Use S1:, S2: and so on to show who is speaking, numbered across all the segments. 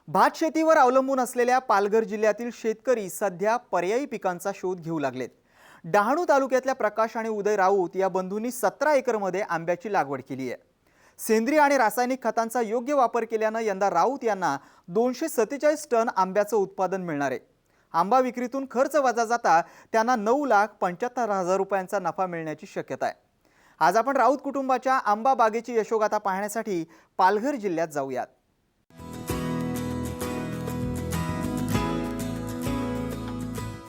S1: भात शेतीवर अवलंबून असलेल्या पालघर जिल्ह्यातील शेतकरी सध्या पर्यायी पिकांचा शोध घेऊ लागलेत। डहाणू तालुक्यातल्या प्रकाश आणि उदय राऊत या बंधूंनी 17 एकरमध्ये आंब्याची लागवड केली आहे। सेंद्रिय आणि रासायनिक खतांचा योग्य वापर केल्याने यंदा राऊत यांना 247 टन आंब्याचं उत्पादन मिळणार आहे। आंबा विक्रीतून खर्च वजा जाता त्यांना 9,75,000 रुपयांचा नफा मिळण्याची शक्यता आहे। आज आपण राऊत कुटुंबाच्या आंबा बागेची यशोगाथा पाहण्यासाठी पालघर जिल्ह्यात जाऊयात।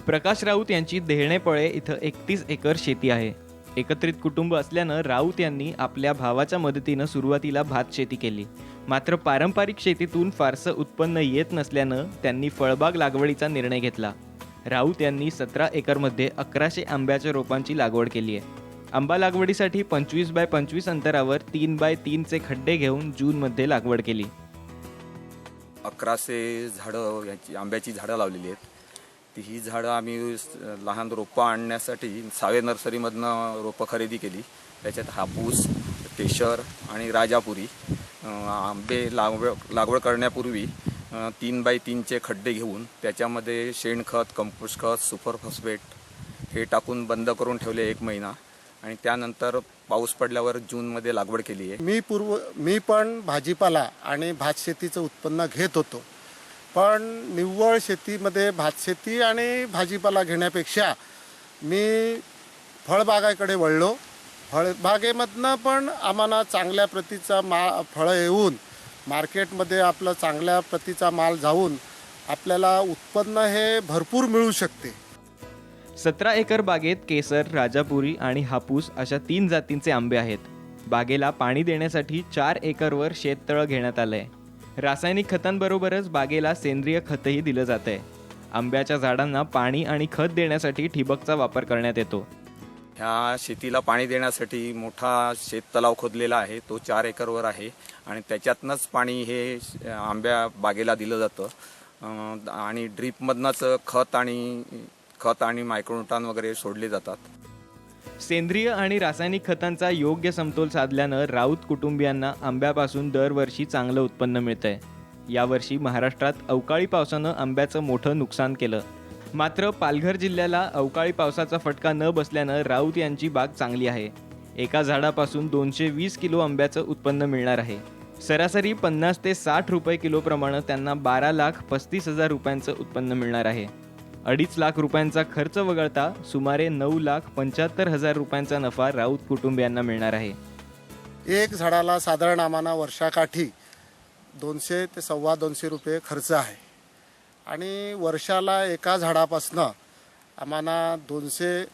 S2: प्रकाश राऊत यांची देहणेपळे इथं 31 एकर शेती आहे। एकत्रित कुटुंब असल्यानं राऊत यांनी आपल्या भावाच्या मदतीनं सुरुवातीला भात शेती केली। मात्र पारंपरिक शेतीतून फारसं उत्पन्न येत नसल्यानं त्यांनी फळबाग लागवडीचा निर्णय घेतला। राऊत यांनी 17 एकरमध्ये 1100 आंब्याच्या रोपांची लागवड केली आहे। आंबा लागवडीसाठी 25 बाय 25 अंतरावर 3 बाय 3 चे खड्डे घेऊन जूनमध्ये लागवड केली।
S3: 1100 झाडं याची आंब्याची झाडं लावलेली आहेत। ही झाडं आम्ही लहान रोपं आणण्यासाठी सावे नर्सरीमधनं रोपं खरेदी केली। त्याच्यात हापूस, केशर आणि राजापुरी आंबे लागवड करण्यापूर्वी 3 बाय 3 चे खड्डे घेऊन त्याच्यामध्ये शेणखत, कंपोस्ट खत, सुपर फॉस्फेट हे टाकून बंद करून ठेवले 1 महिना आणि त्यानंतर पाऊस पडल्यावर जूनमध्ये लागवड केली आहे।
S4: मी पण भाजीपाला आणि भात शेतीचं उत्पन्न घेत होतो, पण निव्वळ शेतीमध्ये भात शेती आणि भाजीपाला घेण्यापेक्षा मी फळबागाकडे वळलो। फळबागेमधनं पण आम्हाला चांगल्या प्रतीचा फळं येऊन मार्केटमध्ये आपलं चांगल्या प्रतीचा माल जाऊन आपल्याला उत्पन्न हे भरपूर मिळू शकते।
S2: 17 एकर बागेत केसर, राजापुरी आणि हापूस अशा 3 जातींचे आंबे आहेत। बागेला पाणी देण्यासाठी 4 एकरवर शेततळं घेण्यात आलंय। रासायनिक खतांबरोबरच बागेला सेंद्रिय खतही दिलं जातंय। आंब्याच्या झाडांना पाणी आणि खत देण्यासाठी ठिबकचा वापर करण्यात येतो।
S3: ह्या शेतीला पाणी देण्यासाठी मोठा शेततलाव खोदलेला आहे, तो 4 एकरवर आहे आणि त्याच्यातनंच पाणी हे आंब्या बागेला दिलं जातं आणि ड्रीपमधनंच खत आणि मायक्रोन्यूट्रॉन वगैरे सोडले जातात।
S2: सेंद्रिय आणि रासायनिक खतांचा योग्य समतोल साधल्यानं राऊत कुटुंबियांना आंब्यापासून दरवर्षी चांगलं उत्पन्न मिळतंय। यावर्षी महाराष्ट्रात अवकाळी पावसानं आंब्याचं मोठं नुकसान केलं। मात्र पालघर जिल्ह्याला अवकाळी पावसाचा फटका न बसल्यानं राऊत यांची बाग चांगली आहे। एका झाडापासून 220 किलो आंब्याचं उत्पन्न मिळणार आहे। सरासरी 50 ते 60 रुपये किलोप्रमाणे त्यांना 12,35,000 रुपयांचं उत्पन्न मिळणार आहे। 2.5 लाख रुपयांचा खर्च वगळता सुमारे 9,75,000 रुपयांचा नफा राऊत कुटुंबियांना मिळणार आहे।
S4: एक झाडाला साधारण आम्हाला वर्षाकाठी 200 ते 225 रुपये खर्च आहे आणि वर्षाला एका झाडापासनं आम्हाला 200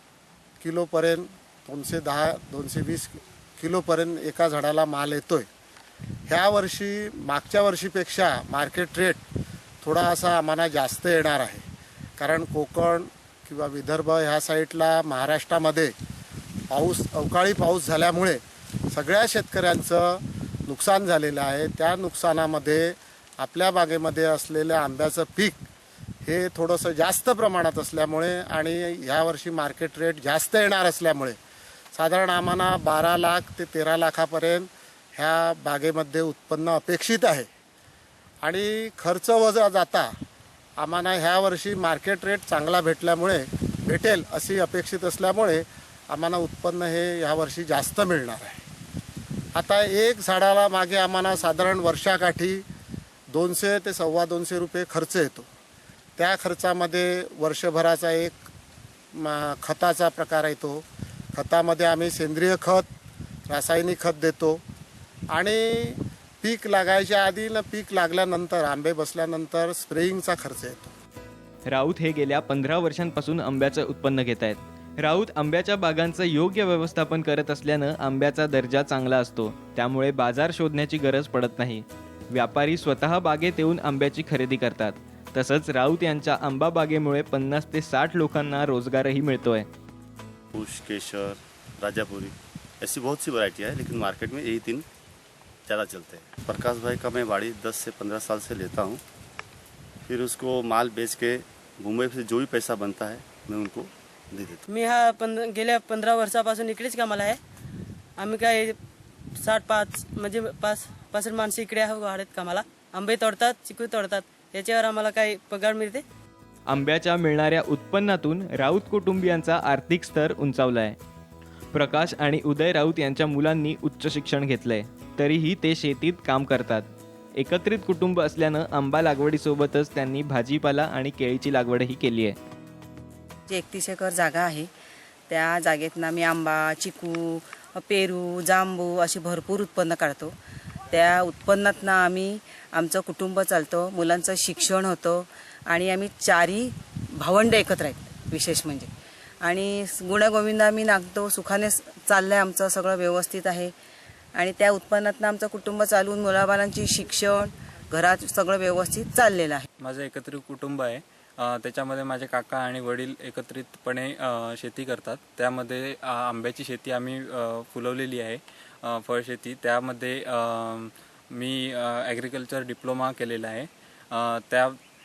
S4: किलोपर्यंत 210-220 किलोपर्यंत एका झाडाला माल येतोय। ह्या वर्षी मागच्या वर्षीपेक्षा मार्केट रेट थोडा असा आम्हाला जास्त येणार आहे, कारण कोकण किंवा विदर्भ ह्या साईडला महाराष्ट्रामध्ये अवकाळी पाऊस झाल्यामुळे सगळ्या शेतकऱ्यांचं नुकसान झालेलं आहे। त्या नुकसानामध्ये आपल्या बागेमध्ये असलेल्या आंब्याचं पीक हे थोडंसं जास्त प्रमाणात असल्यामुळे आणि ह्या वर्षी मार्केट रेट जास्त येणार असल्यामुळे साधारण आम्हाला 12 लाख ते 13 लाखापर्यंत ह्या बागेमध्ये उत्पन्न अपेक्षित आहे आणि खर्च वजा जाता आम्हाला ह्या वर्षी मार्केट रेट चांगला भेटेल अशी अपेक्षित असल्यामुळे आम्हाला उत्पन्न हे ह्या वर्षी जास्त मिळणार आहे। आता एक झाडाला मागे आम्हाला साधारण वर्षाकाठी 200 ते 225 रुपये खर्च येतो। त्या खर्चामध्ये वर्षभराचा एक खताचा प्रकार येतो। खतामध्ये आम्ही सेंद्रिय खत, रासायनिक खत देतो आणि पीक लागायच्या आधी न पीक लागल्यानंतर आंबे बसल्यानंतर स्प्रेइंगचा खर्च येतो।
S2: राऊत हे गेल्या 15 वर्षांपासून आंब्याचं उत्पन्न घेत आहेत। राऊत आंब्याच्या बागांचं योग्य व्यवस्थापन करत असल्यानं आंब्याचा दर्जा चांगला असतो, त्यामुळे बाजार शोधण्याची गरज पडत नाही। व्यापारी स्वतः बागेत येऊन आंब्याची खरेदी करतात। तसंच राऊत यांच्या आंबा बागेमुळे 50 ते 60 लोकांना रोजगारही मिळतोय।
S5: केशर, राजापुरी ऐसी बहुत सी वैरायटी है, लेकिन मार्केट में यही 3 ज़्यादा चलते हैं। प्रकाश भाई का मैं बाड़ी 10 से 15 साल से लेता हूँ, फिर उसको माल बेच के मुंबई से जो भी पैसा बनता है मैं उनको दे देता हूँ।
S6: मी गेल्या 15 वर्षापासून इकडेच कामाला आहे। आम्ही काय 65 म्हणजे 65 माणसं इकडे आहे वाड्यात कामाला। आंबे तोडतात, चिकू तोडतात, याच्यावर आम्हाला काही पगार मिळते.
S2: आंब्याच्या मिळणाऱ्या उत्पन्नातून राऊत कुटुंबियांचा आर्थिक स्तर उंचावला आहे. प्रकाश आणि उदय राऊत यांच्या मुलांनी उच्च शिक्षण घेतलंय, तरीही ते शेतीत काम करतात. एकत्रित कुटुंब असल्यानं आंबा लागवडीसोबतच त्यांनी भाजीपाला आणि केळीची लागवडही केली आहे.
S7: जी 31 एकर जागा आहे त्या जागेतनं आम्ही आंबा, चिकू, पेरू, जांबू अशी भरपूर उत्पन्न काढतो. त्या उत्पन्नातनं आम्ही आमचं कुटुंब चालतो, मुलांचं शिक्षण होतं आणि आम्ही 4 भावंडं एकत्र आहेत विशेष म्हणजे. आणि गुण्यागोविंदा आम्ही नागतो, सुखाने चाललं आहे, आमचं सगळं व्यवस्थित आहे. आणि त्या उत्पन्नातनं आमचं कुटुंब चालवून मुलाबाळांची शिक्षण, घरात सगळं व्यवस्थित चाललेलं आहे.
S8: माझं एकत्रित कुटुंब आहे. त्याच्यामध्ये माझे काका आणि वडील एकत्रितपणे शेती करतात. त्यामध्ये आंब्याची शेती आम्ही फुलवलेली आहे, फळशेती. त्यामध्ये मी ॲग्रिकल्चर डिप्लोमा केलेला आहे.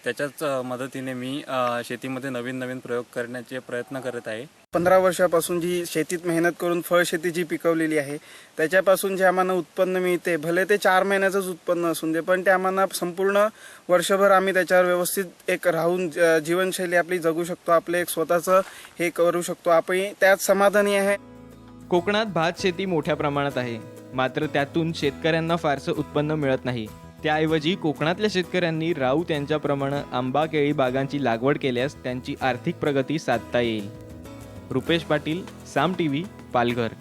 S8: त्याच्याच मदतीने मी शेतीमध्ये नवीन नवीन प्रयोग करण्याचे प्रयत्न करत आहे.
S9: 15 वर्षापासून जी शेतीत मेहनत करून फळशेती जी पिकवलेली आहे त्याच्यापासून जे आम्हाला उत्पन्न मिळते, भले ते 4 महिन्याचंच उत्पन्न असून दे, पण ते आम्हाला संपूर्ण वर्षभर आम्ही त्याच्यावर व्यवस्थित एक राहून जीवनशैली आपली जगू शकतो, आपले एक स्वतःचं हे करू शकतो. आपण त्यात समाधानी आहे.
S2: कोकणात भात शेती मोठ्या प्रमाणात आहे, मात्र त्यातून शेतकऱ्यांना फारसं उत्पन्न मिळत नाही. त्याऐवजी कोकणातल्या शेतकऱ्यांनी राऊत यांच्याप्रमाणे आंबा केळी बागांची लागवड केल्यास त्यांची आर्थिक प्रगती साधता येईल. रुपेश पाटील, साम टीव्ही, पालघर.